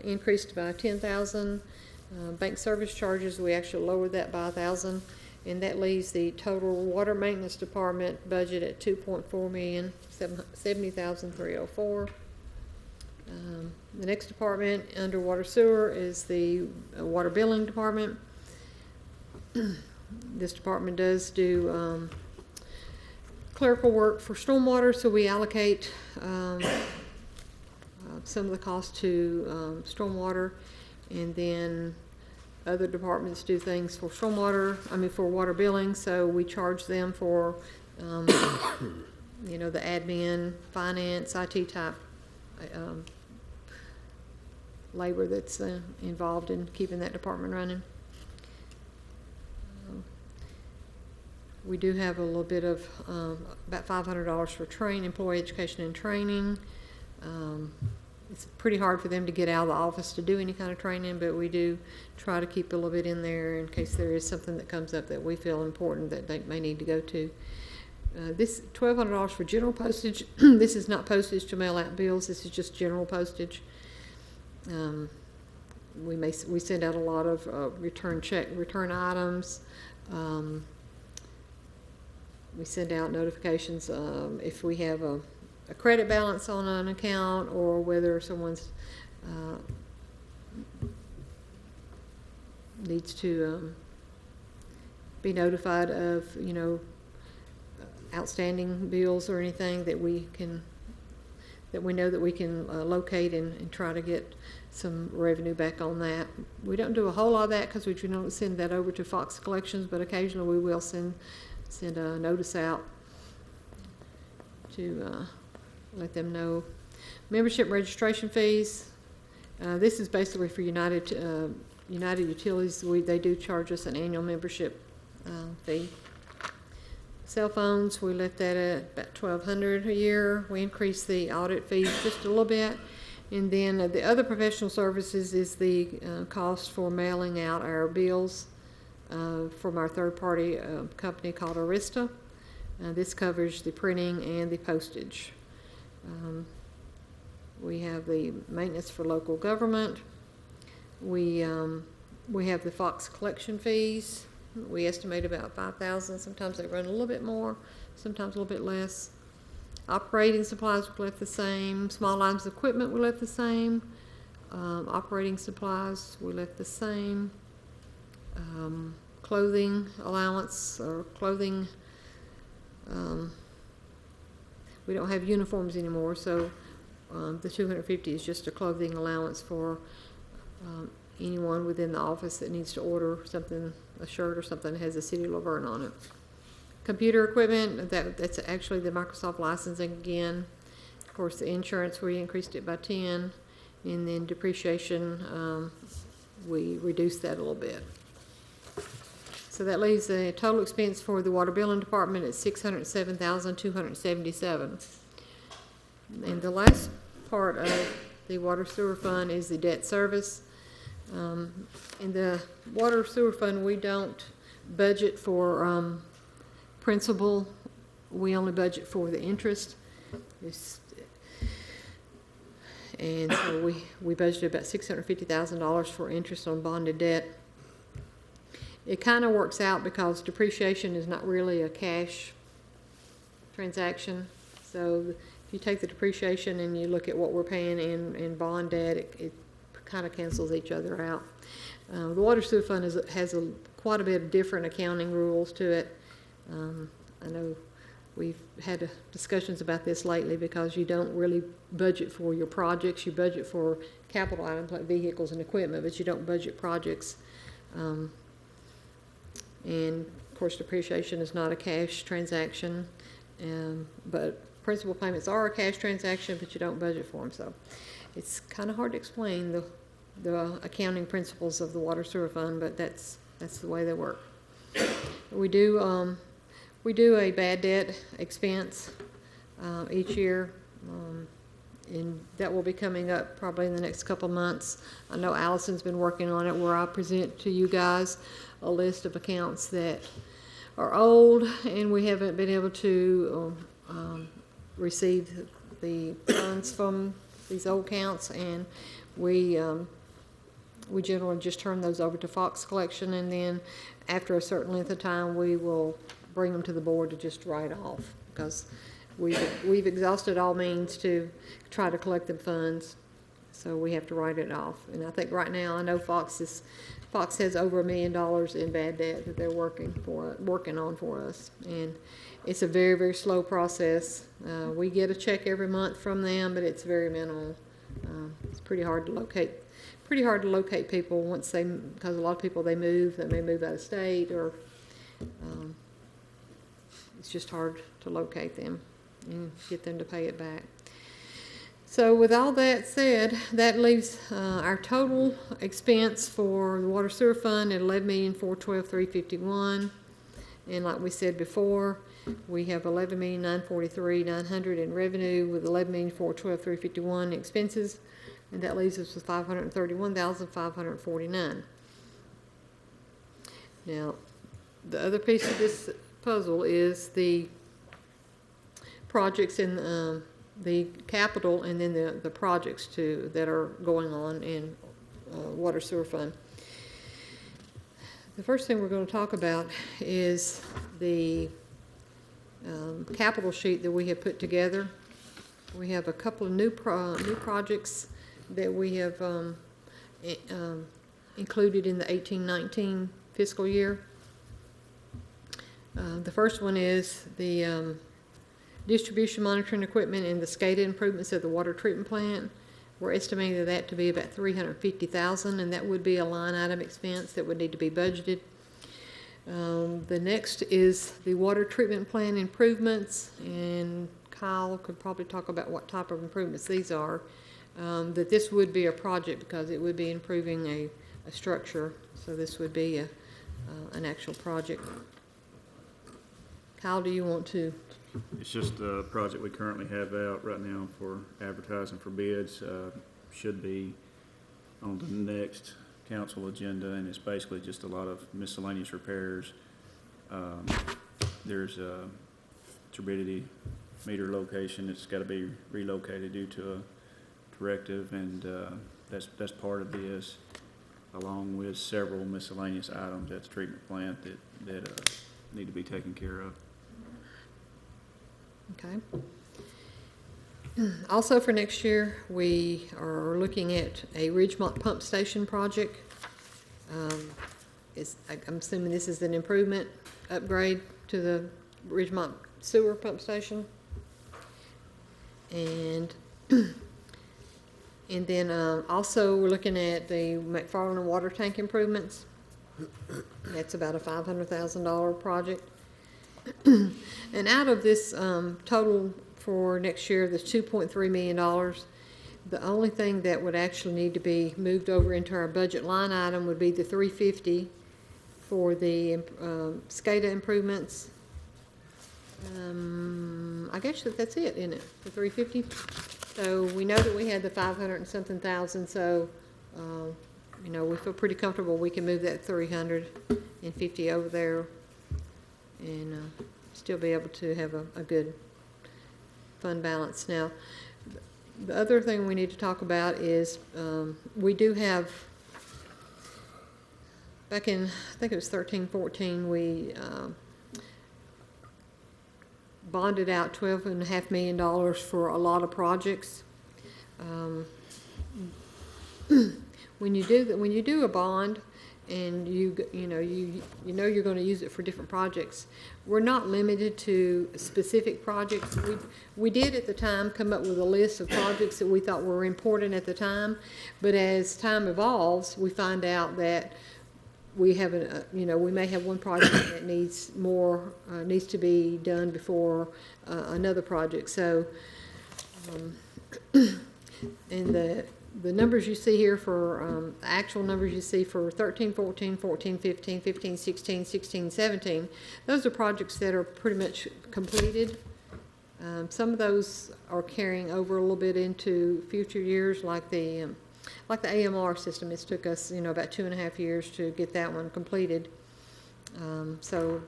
increased by 10,000. Bank service charges, we actually lowered that by 1,000, and that leaves the total water maintenance department budget at 2.4 million, 70,304. The next department under water sewer is the water billing department. This department does do clerical work for stormwater, so we allocate some of the cost to stormwater, and then other departments do things for for water billing, so we charge them for, you know, the admin, finance, IT type labor that's involved in keeping that department running. We do have a little bit of about $500 for employee education and training. It's pretty hard for them to get out of the office to do any kind of training, but we do try to keep a little bit in there in case there is something that comes up that we feel important that they may need to go to. This $1,200 for general postage. This is not postage to mail out bills. This is just general postage. We send out a lot of return items. We send out notifications if we have a credit balance on an account, or whether someone's needs to be notified of, you know, outstanding bills or anything that we know that we can locate and try to get some revenue back on that. We don't do a whole lot of that because we don't send that over to Fox Collections, but occasionally we will send a notice out to let them know. Membership registration fees. This is basically for United Utilities. They do charge us an annual membership fee. Cell phones, we left that at about $1,200 a year. We increased the audit fees just a little bit. And then the other professional services is the cost for mailing out our bills from our third-party company called Arista. This covers the printing and the postage. We have the maintenance for local government. We have the Fox collection fees. We estimate about 5,000. Sometimes they run a little bit more, sometimes a little bit less. Operating supplies we left the same. Small lines of equipment we left the same. Operating supplies we left the same. Clothing allowance or clothing. We don't have uniforms anymore, so the $250 is just a clothing allowance for anyone within the office that needs to order something, a shirt or something that has the City of Laverne on it. Computer equipment, that's actually the Microsoft licensing again. Of course, the insurance, we increased it by 10, and then depreciation, we reduced that a little bit. So so that leaves a total expense for the water billing department at $607,277. And the last part of the water sewer fund is the debt service. In the water sewer fund, we don't budget for principal. We only budget for the interest. And so we budgeted about $650,000 for interest on bonded debt. It kind of works out because depreciation is not really a cash transaction. So if you take the depreciation and you look at what we're paying in bond debt, it kind of cancels each other out. The water sewer fund has quite a bit of different accounting rules to it. I know we've had discussions about this lately because you don't really budget for your projects. You budget for capital items like vehicles and equipment, but you don't budget projects. And of course, depreciation is not a cash transaction, but principal payments are a cash transaction, but you don't budget for them. So it's kind of hard to explain the accounting principles of the water sewer fund, but that's the way they work. We do a bad debt expense each year, and that will be coming up probably in the next couple of months. I know Allison's been working on it, where I present to you guys a list of accounts that are old and we haven't been able to receive the funds from these old accounts, and we generally just turn those over to Fox Collection, and then after a certain length of time we will bring them to the board to just write off, because we've exhausted all means to try to collect the funds, so we have to write it off. And I think right now, I know Fox has over $1 million in bad debt that they're working on for us, and it's a very, very slow process. We get a check every month from them, but it's very minimal. It's pretty hard to locate people because a lot of people, they may move out of state, or it's just hard to locate them and get them to pay it back. So with all that said, that leaves our total expense for the water sewer fund at $11,412,351. And like we said before, we have $11,943,900 in revenue with $11,412,351 in expenses, and that leaves us with $531,549. Now, the other piece of this puzzle is the projects in the capital, and then the projects too that are going on in water sewer fund. The first thing we're going to talk about is the capital sheet that we have put together. We have a couple of new projects that we have included in the 18-19 fiscal year. The first one is the distribution monitoring equipment and the SCADA improvements at the water treatment plant. We're estimating that to be about $350,000, and that would be a line item expense that would need to be budgeted. The next is the water treatment plant improvements, and Kyle could probably talk about what type of improvements these are. That this would be a project because it would be improving a structure, so this would be an actual project. Kyle, do you want to? It's just a project we currently have out right now for advertising for bids. Should be on the next council agenda, and it's basically just a lot of miscellaneous repairs. There's a turbidity meter location that's got to be relocated due to a directive, and that's part of this, along with several miscellaneous items at the treatment plant that need to be taken care of. Okay. Also for next year, we are looking at a Ridgemont pump station project. I'm assuming this is an improvement, upgrade to the Ridgemont sewer pump station. And then also we're looking at the McFarland water tank improvements. That's about a $500,000 project. And out of this total for next year, that's $2.3 million. The only thing that would actually need to be moved over into our budget line item would be the $350 for the SCADA improvements. I guess that's it, isn't it, for 350? So we know that we had the 500 and something thousand, so, you know, we feel pretty comfortable we can move that 350 over there and still be able to have a good fund balance. Now, the other thing we need to talk about is we do have, back in, I think it was 13-14, we bonded out $12.5 million for a lot of projects. When you do a bond and you know you're going to use it for different projects, we're not limited to specific projects. We did at the time come up with a list of projects that we thought were important at the time, but as time evolves, we find out that we have we may have one project that needs to be done before another project. So, and the numbers you see here for the actual numbers you see for 13, 14, 14, 15, 15, 16, 16, 17, those are projects that are pretty much completed. Some of those are carrying over a little bit into future years, like the AMR system. It's took us, about 2.5 years to get that one completed. So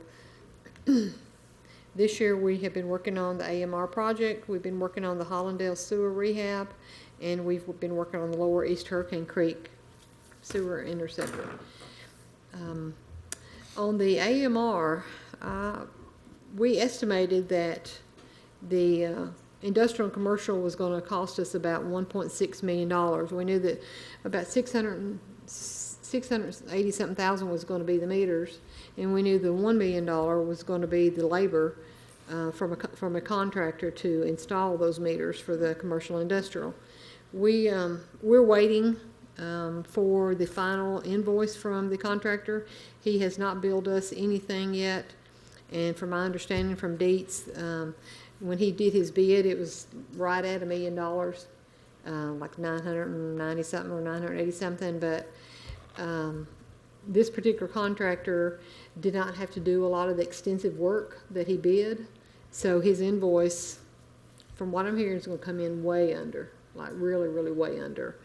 this year we have been working on the AMR project. We've been working on the Hollandale sewer rehab, and we've been working on the Lower East Hurricane Creek sewer interceptor. On the AMR, we estimated that the industrial and commercial was going to cost us about $1.6 million. We knew that about 680-something thousand was going to be the meters, and we knew the $1 million was going to be the labor from a contractor to install those meters for the commercial industrial. We're waiting for the final invoice from the contractor. He has not billed us anything yet, and from my understanding from Dietz, when he did his bid, it was right at $1 million, like 990 something or 980 something. But this particular contractor did not have to do a lot of the extensive work that he bid, so his invoice, from what I'm hearing, is going to come in way under, like really, really way under.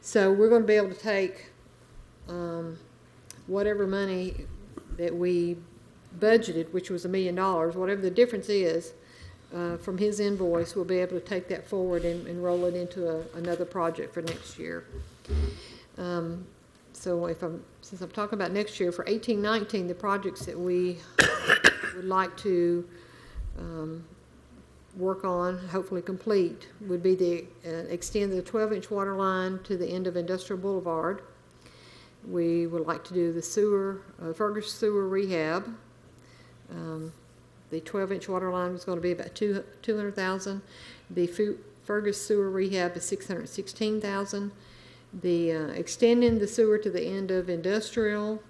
So we're going to be able to take whatever money that we budgeted, which was $1 million, whatever the difference is, from his invoice, we'll be able to take that forward and roll it into another project for next year. So since I'm talking about next year, for 18-19, the projects that we would like to work on, hopefully complete, would be the extend the 12-inch water line to the end of Industrial Boulevard. We would like to do the Fergus sewer rehab. The 12-inch water line was going to be about $200,000. The Fergus sewer rehab is $616,000. The extending the sewer to the end of Industrial,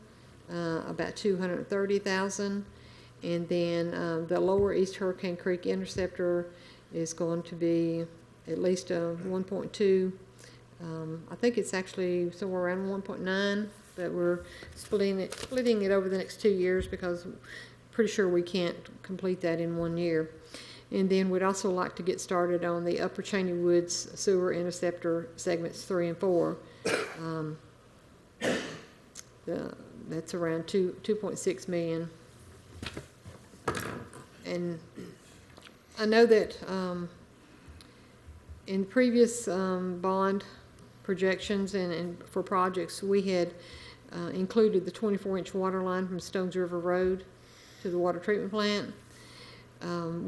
about $230,000. And then the Lower East Hurricane Creek interceptor is going to be at least a 1.2. I think it's actually somewhere around 1.9, but we're splitting it over the next 2 years because pretty sure we can't complete that in 1 year. And then we'd also like to get started on the Upper Cheney Woods sewer interceptor segments 3 and 4. That's around 2.6 million. And I know that in previous bond projections and for projects, we had included the 24-inch water line from Stones River Road to the water treatment plant.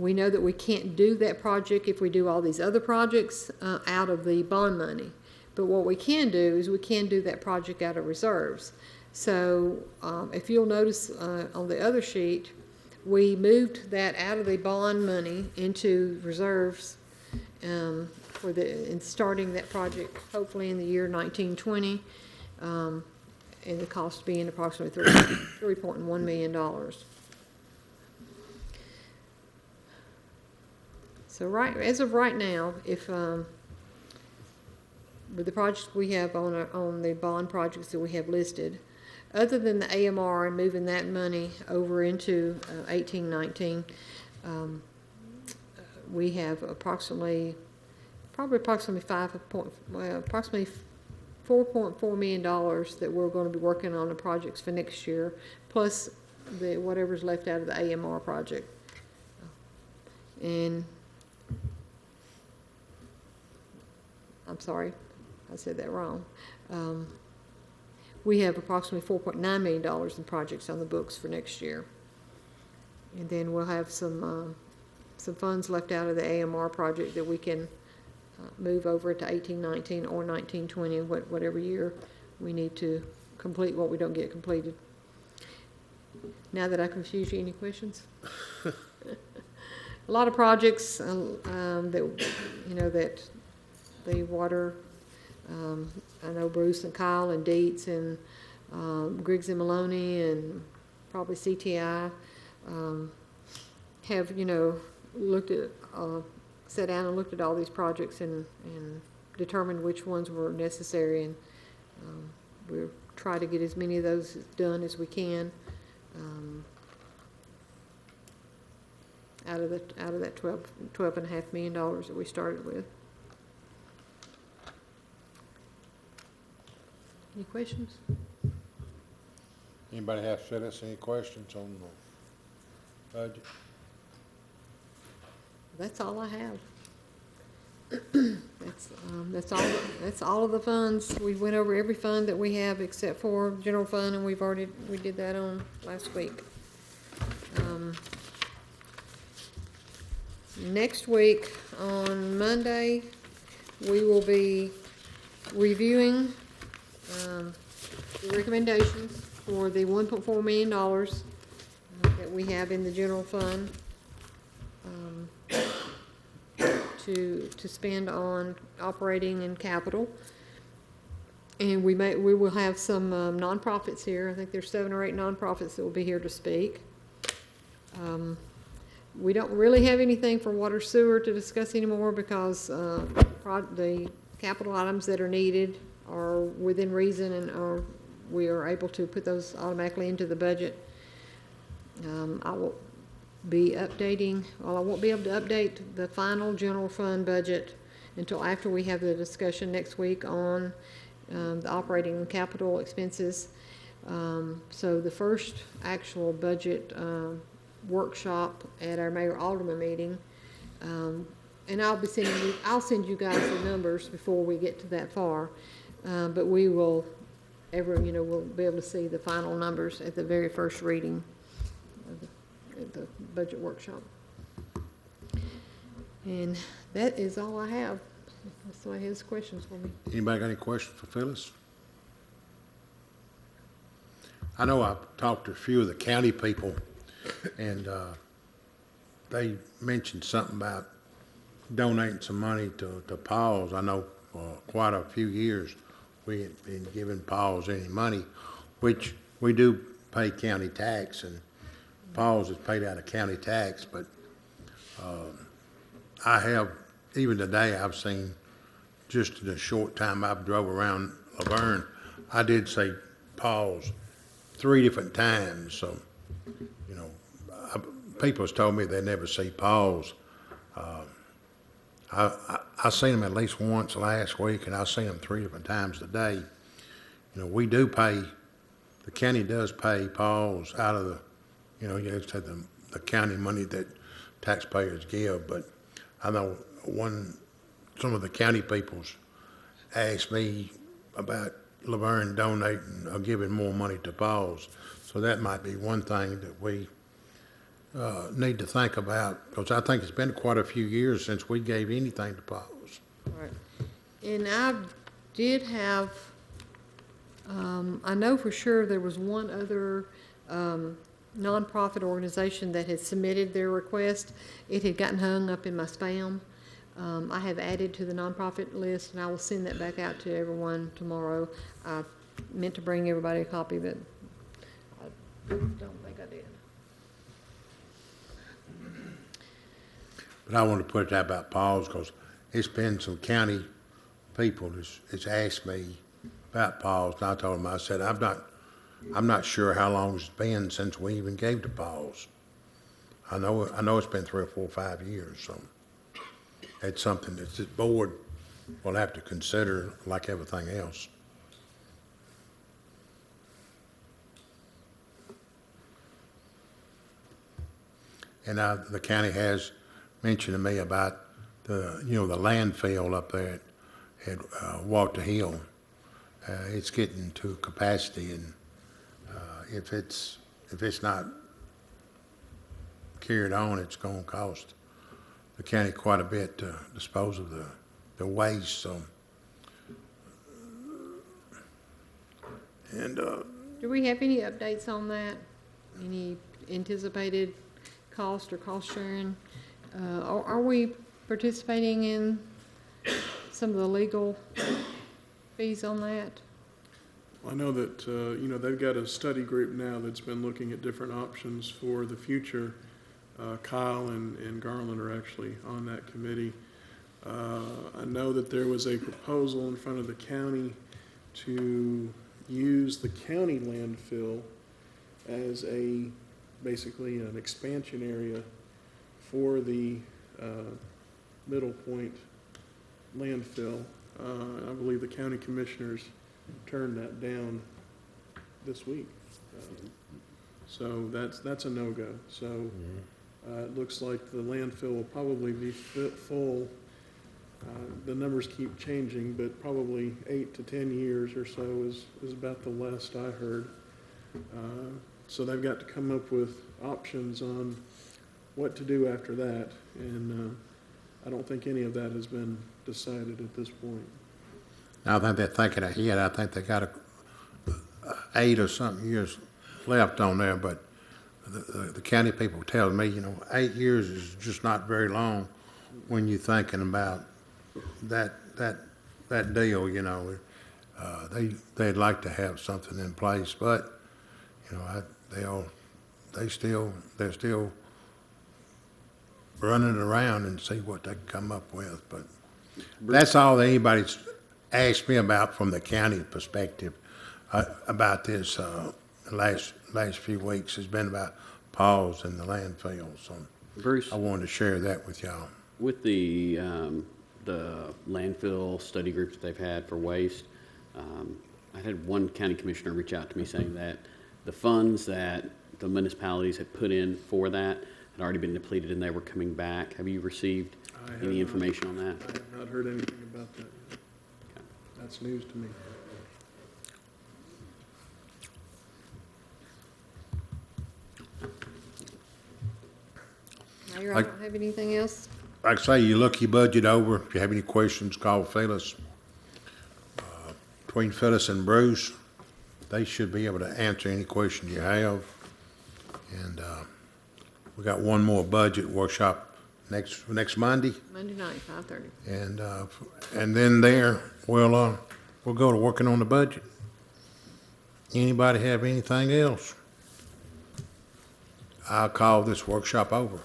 We know that we can't do that project if we do all these other projects out of the bond money. But what we can do is we can do that project out of reserves. So if you'll notice on the other sheet, we moved that out of the bond money into reserves in starting that project hopefully in the year 1920, and the cost being approximately $3.1 million. So as of right now, if with the projects we have on the bond projects that we have listed, other than the AMR and moving that money over into 1819, we have approximately $4.4 million that we're going to be working on the projects for next year, plus whatever's left out of the AMR project. And I'm sorry, I said that wrong. We have approximately $4.9 million in projects on the books for next year. And then we'll have some funds left out of the AMR project that we can move over to 1819 or 1920, whatever year we need to complete what we don't get completed. Now that I confused you, any questions? A lot of projects that, you know, that the water, I know Bruce and Kyle and Dietz and Griggs and Maloney and probably CTI have, you know, looked at, sat down and looked at all these projects and determined which ones were necessary, and we'll try to get as many of those done as we can out of that $12.5 million that we started with. Any questions? Anybody have to set us any questions on the budget? That's all I have. That's all of the funds. We went over every fund that we have except for general fund, and we did that on last week. Next week, on Monday, we will be reviewing the recommendations for the $1.4 million that we have in the general fund to spend on operating and capital. And we will have some nonprofits here. I think there's 7 or 8 nonprofits that will be here to speak. We don't really have anything for water sewer to discuss anymore because the capital items that are needed are within reason, and we are able to put those automatically into the budget. I will be updating, well, I won't be able to update the final general fund budget until after we have the discussion next week on the operating and capital expenses. So the first actual budget workshop at our mayor alderman meeting, and I'll send you guys the numbers before we get to that far, but we will we'll be able to see the final numbers at the very first reading at the budget workshop. And that is all I have. If somebody has questions for me. Anybody got any questions for Phyllis? I know I've talked to a few of the county people, and they mentioned something about donating some money to Paul's. I know for quite a few years we ain't been giving Paul's any money, which we do pay county tax, and Paul's is paid out of county tax, but I have, even today, I've seen, just in a short time I've drove around Laverne, I did say Paul's 3 different times, so, you know, people's told me they never see Paul's. I seen them at least once last week, and I've seen them 3 different times today. You know, we do pay, the county does pay Paul's out of the, you know, you said the county money that taxpayers give, but I know some of the county peoples asked me about Laverne donating or giving more money to Paul's. So that might be one thing that we need to think about, because I think it's been quite a few years since we gave anything to Paul's. Right. And I did have, I know for sure there was one other nonprofit organization that had submitted their request. It had gotten hung up in my spam. I have added to the nonprofit list, and I will send that back out to everyone tomorrow. I meant to bring everybody a copy, but I don't think I did. But I want to put that about Paul's, because it's been some county people that's asked me about Paul's, and I told them, I said, I've not I'm not sure how long it's been since we even gave the pause. I know it's been 3 or 4 or 5 years, so it's something that this board will have to consider like everything else. And the county has mentioned to me about the landfill up there at Walter Hill. It's getting to capacity, and if it's not carried on, it's going to cost the county quite a bit to dispose of the waste. So, and Do we have any updates on that? Any anticipated cost or cost sharing? Are we participating in some of the legal fees on that? I know that, they've got a study group now that's been looking at different options for the future. Kyle and Garland are actually on that committee. I know that there was a proposal in front of the county to use the county landfill as basically an expansion area for the Middle Point landfill. I believe the county commissioners turned that down this week. So that's a no-go. So it looks like the landfill will probably be full. The numbers keep changing, but probably 8 to 10 years or so is about the last I heard. So they've got to come up with options on what to do after that, and I don't think any of that has been decided at this point. I think they're thinking ahead. I think they got 8 or something years left on there, but the county people tell me, 8 years is just not very long when you're thinking about that deal. They'd like to have something in place, but they're still running around and see what they can come up with. But that's all that anybody's asked me about from the county perspective about this last few weeks has been about pause in the landfill. So Bruce, I wanted to share that with y'all. with the landfill study groups that they've had for waste, I had one county commissioner reach out to me saying that the funds that the municipalities had put in for that had already been depleted and they were coming back. Have you received any information on that? I have not heard anything about that yet. Okay. That's news to me. Mayor, I don't have anything else. Like I say, you look your budget over. If you have any questions, call Phyllis. Between Phyllis and Bruce, they should be able to answer any questions you have. And we got one more budget workshop next Monday, Monday night, 5:30. and then we'll go to working on the budget. Anybody have anything else? I'll call this workshop over.